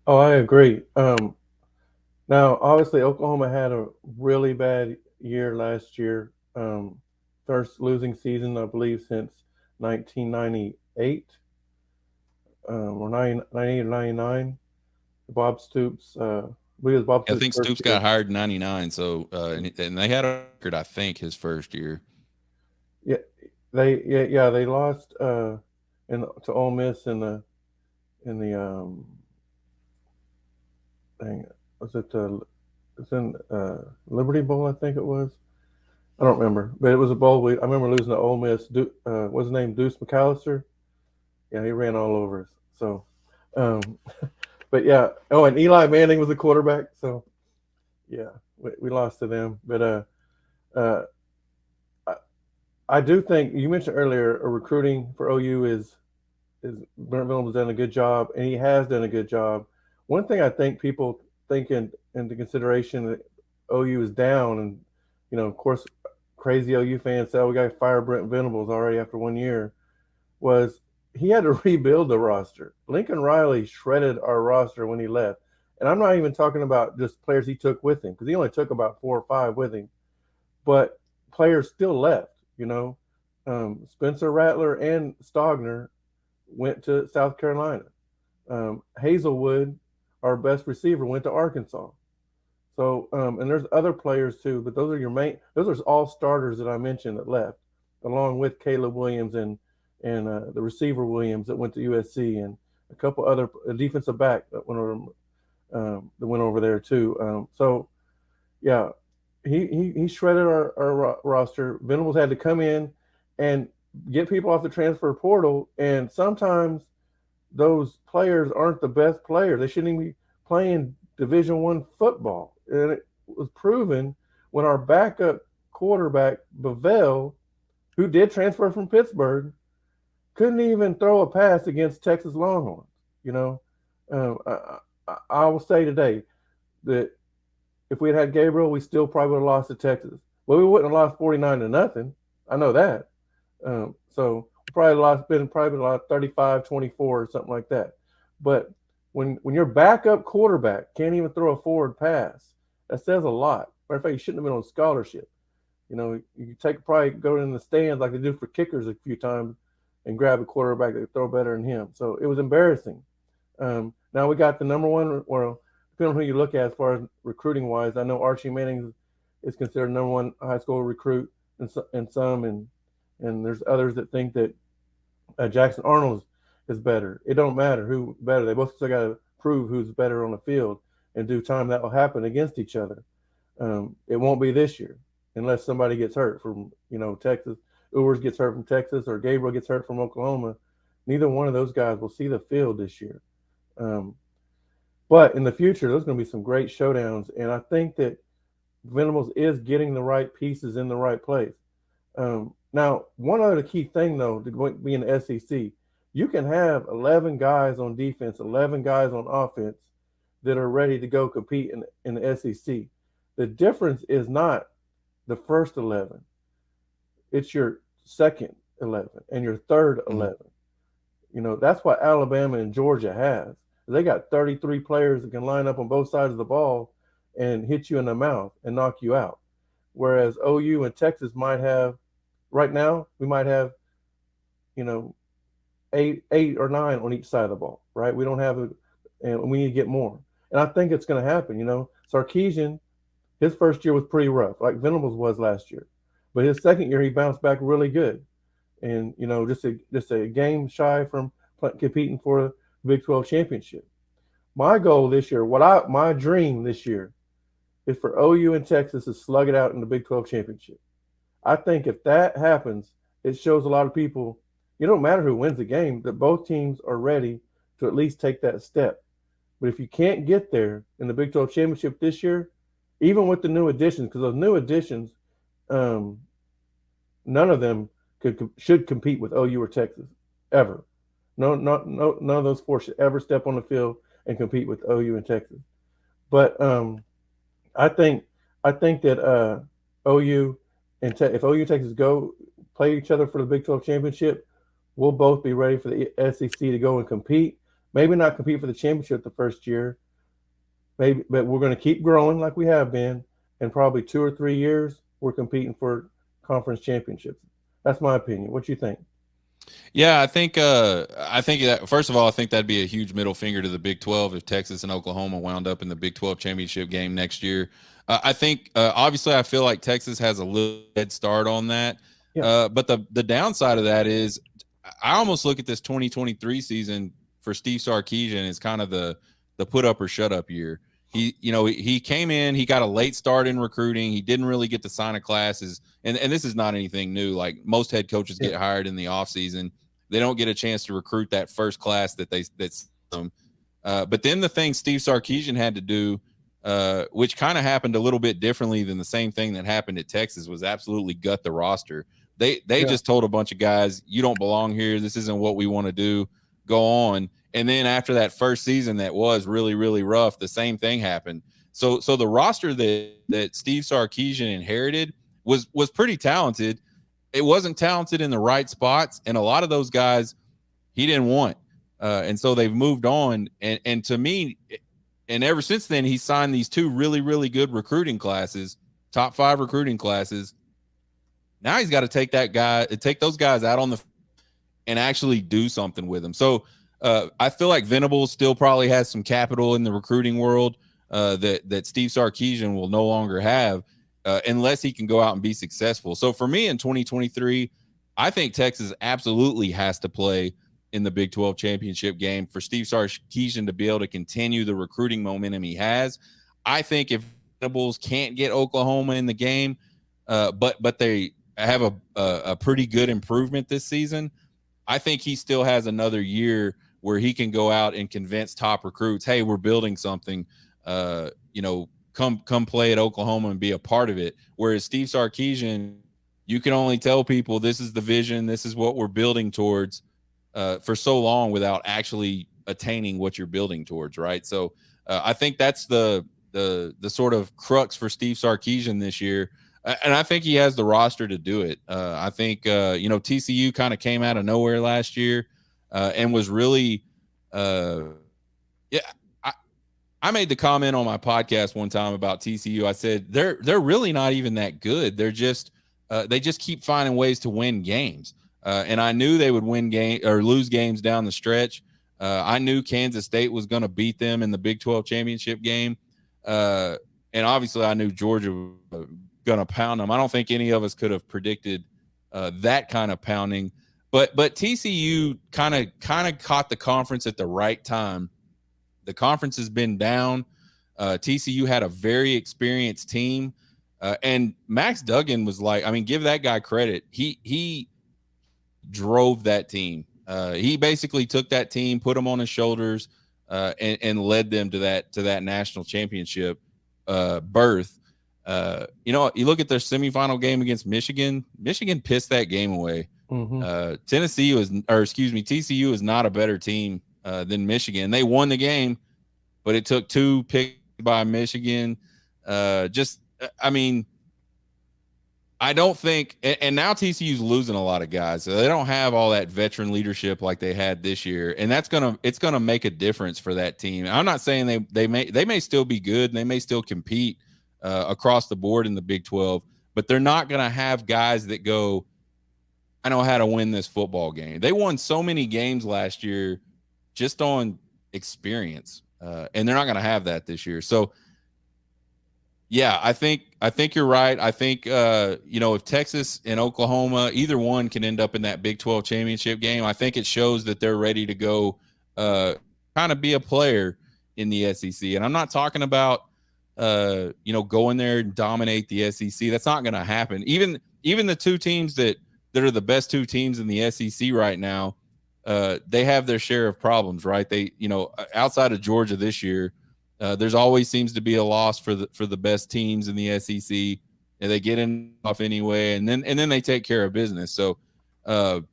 Oh, I agree. Now, obviously, Oklahoma had a really bad year last year. First losing season, I believe, since 1998 or 98 or 99. Bob Stoops, I believe it was Bob I Stoops' think first Stoops year. got hired in '99, so and they had a record, I think, his first year. Yeah, they lost in to Ole Miss in the dang it, was it it's in Liberty Bowl, I think it was. I don't remember, but it was a bowl. I remember losing to Ole Miss. What's his name? Deuce McAllister. Yeah, he ran all over us. So, um, but yeah. Oh, and Eli Manning was the quarterback. So yeah, we lost to them. But uh, I, I do think you mentioned earlier recruiting for OU is Brent Williams done a good job, and he has done a good job. One thing I think people think into consideration that OU is down, and of course, crazy OU fans say, "Oh, we got to fire Brent Venables already after 1 year." Was he had to rebuild the roster? Lincoln Riley shredded our roster when he left, and I'm not even talking about just players he took with him because he only took about 4 or 5 with him, but players still left. Spencer Rattler and Stogner went to South Carolina. Hazelwood, our best receiver, went to Arkansas. So, and there's other players too, but those are your main. Those are all starters that I mentioned that left, along with Caleb Williams and the receiver Williams that went to USC, and a couple other a defensive back that went over there too. So yeah, he shredded our roster. Venables had to come in and get people off the transfer portal, and sometimes those players aren't the best players. They shouldn't even be playing Division I football. And it was proven when our backup quarterback, Bavell, who did transfer from Pittsburgh, couldn't even throw a pass against Texas Longhorns. You know, I will say today that if we had Gabriel, we still probably would have lost to Texas. Well, we wouldn't have lost 49-0. I know that. So we probably been a lot 35-24 or something like that. But when your backup quarterback can't even throw a forward pass, that says a lot. Matter of fact, you shouldn't have been on scholarship. You probably go in the stands like they do for kickers a few times and grab a quarterback that throw better than him. So it was embarrassing. Now we got the number one, or depending on who you look at as far as recruiting wise. I know Archie Manning is considered number one high school recruit, and some, and there's others that think that Jackson Arnold is better. It don't matter who better. They both still got to prove who's better on the field. In due time, that will happen against each other. It won't be this year unless somebody gets hurt from Texas. Ewers gets hurt from Texas, or Gabriel gets hurt from Oklahoma. Neither one of those guys will see the field this year. Um, but in the future, there's going to be some great showdowns, and I think that Venables is getting the right pieces in the right place. Now, one other key thing though, to be in the SEC, you can have 11 guys on defense, 11 guys on offense that are ready to go compete in the SEC. The difference is not the first 11; it's your second 11 and your third Mhm. 11. That's what Alabama and Georgia has. They got 33 players that can line up on both sides of the ball and hit you in the mouth and knock you out. Whereas OU and Texas might have, right now, we might have, you know, eight or nine on each side of the ball, right? We don't have it, and we need to get more. And I think it's going to happen. Sarkeesian, his first year was pretty rough, like Venables was last year, but his second year he bounced back really good, and just a game shy from competing for the Big 12 championship. My goal this year, my dream this year, is for OU and Texas to slug it out in the Big 12 championship. I think if that happens, it shows a lot of people, it don't matter who wins the game, that both teams are ready to at least take that step. But if you can't get there in the Big 12 championship this year, even with the new additions, because those new additions, um, none of them should compete with OU or Texas ever. No, none of those four should ever step on the field and compete with OU and Texas. But I think I think that OU if OU and Texas go play each other for the Big 12 championship, we'll both be ready for the SEC to go and compete. maybe not compete for the championship the first year, maybe, but we're going to keep growing like we have been, and probably 2 or 3 years we're competing for conference championships. That's my opinion. What you think? Yeah, I think that first of all, I think that'd be a huge middle finger to the Big 12 if Texas and Oklahoma wound up in the Big 12 championship game next year. I think obviously I feel like Texas has a little head start on that. Yeah, But the downside of that is I almost look at this 2023 season for Steve Sarkisian as kind of the put up or shut up year. He came in, he got a late start in recruiting. He didn't really get to sign a classes, and this is not anything new. Like most head coaches yeah, get hired in the offseason, they don't get a chance to recruit that first class that's them. But then the thing Steve Sarkisian had to do, which kind of happened a little bit differently than the same thing that happened at Texas, was absolutely gut the roster. They yeah, just told a bunch of guys, you don't belong here. This isn't what we want to do. Go on. And then after that first season that was really, really rough, the same thing happened. So the roster that Steve Sarkisian inherited was pretty talented. It wasn't talented in the right spots, and a lot of those guys he didn't want. And so they've moved on. And to me, and ever since then, he signed these two really, really good recruiting classes, top 5 recruiting classes. Now he's got to take those guys out on the and actually do something with them. So I feel like Venables still probably has some capital in the recruiting world that Steve Sarkisian will no longer have unless he can go out and be successful. So for me in 2023, I think Texas absolutely has to play in the Big 12 championship game for Steve Sarkisian to be able to continue the recruiting momentum he has. I think if Venables can't get Oklahoma in the game, but they have a pretty good improvement this season, I think he still has another year where he can go out and convince top recruits, hey, we're building something. Come play at Oklahoma and be a part of it. Whereas Steve Sarkisian, you can only tell people this is the vision, this is what we're building towards for so long without actually attaining what you're building towards, right? So I think that's the sort of crux for Steve Sarkisian this year. And I think he has the roster to do it. I think, TCU kind of came out of nowhere last year and was really, yeah. I made the comment on my podcast one time about TCU. I said they're really not even that good. They're just they just keep finding ways to win games. And I knew they would win game or lose games down the stretch. I knew Kansas State was going to beat them in the Big 12 championship game. And obviously I knew Georgia was going to pound them. I don't think any of us could have predicted that kind of pounding. But TCU kind of caught the conference at the right time. The conference has been down. TCU had a very experienced team. And Max Duggan was like, I mean, give that guy credit. He drove that team. He basically took that team, put them on his shoulders, and led them to that national championship berth. You look at their semifinal game against Michigan. Michigan pissed that game away. mm-hmm. TCU is not a better team than Michigan. They won the game, but it took 2 picks by Michigan. I don't think, and now TCU's losing a lot of guys. So they don't have all that veteran leadership like they had this year, and it's gonna make a difference for that team. I'm not saying they may still be good and they may still compete across the board in the Big 12, but they're not gonna have guys that go, I know how to win this football game. They won so many games last year just on experience, and they're not going to have that this year. So, yeah, I think you're right. I think if Texas and Oklahoma, either one can end up in that Big 12 championship game, I think it shows that they're ready to go kind of be a player in the SEC. And I'm not talking about go in there and dominate the SEC. That's not going to happen. Even the 2 teams that are the best 2 teams in the SEC right now, they have their share of problems, right? They, outside of Georgia this year, there's always seems to be a loss for the best teams in the SEC, and they get in off anyway, and then they take care of business. So, but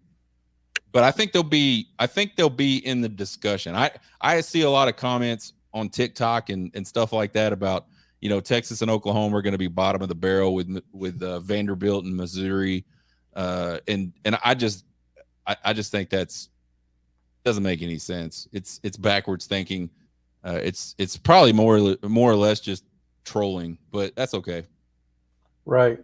I think they'll be in the discussion. I see a lot of comments on TikTok and stuff like that about Texas and Oklahoma are going to be bottom of the barrel with Vanderbilt and Missouri, and I just think that's doesn't make any sense. It's backwards thinking. It's probably more or less just trolling, but that's okay. Right.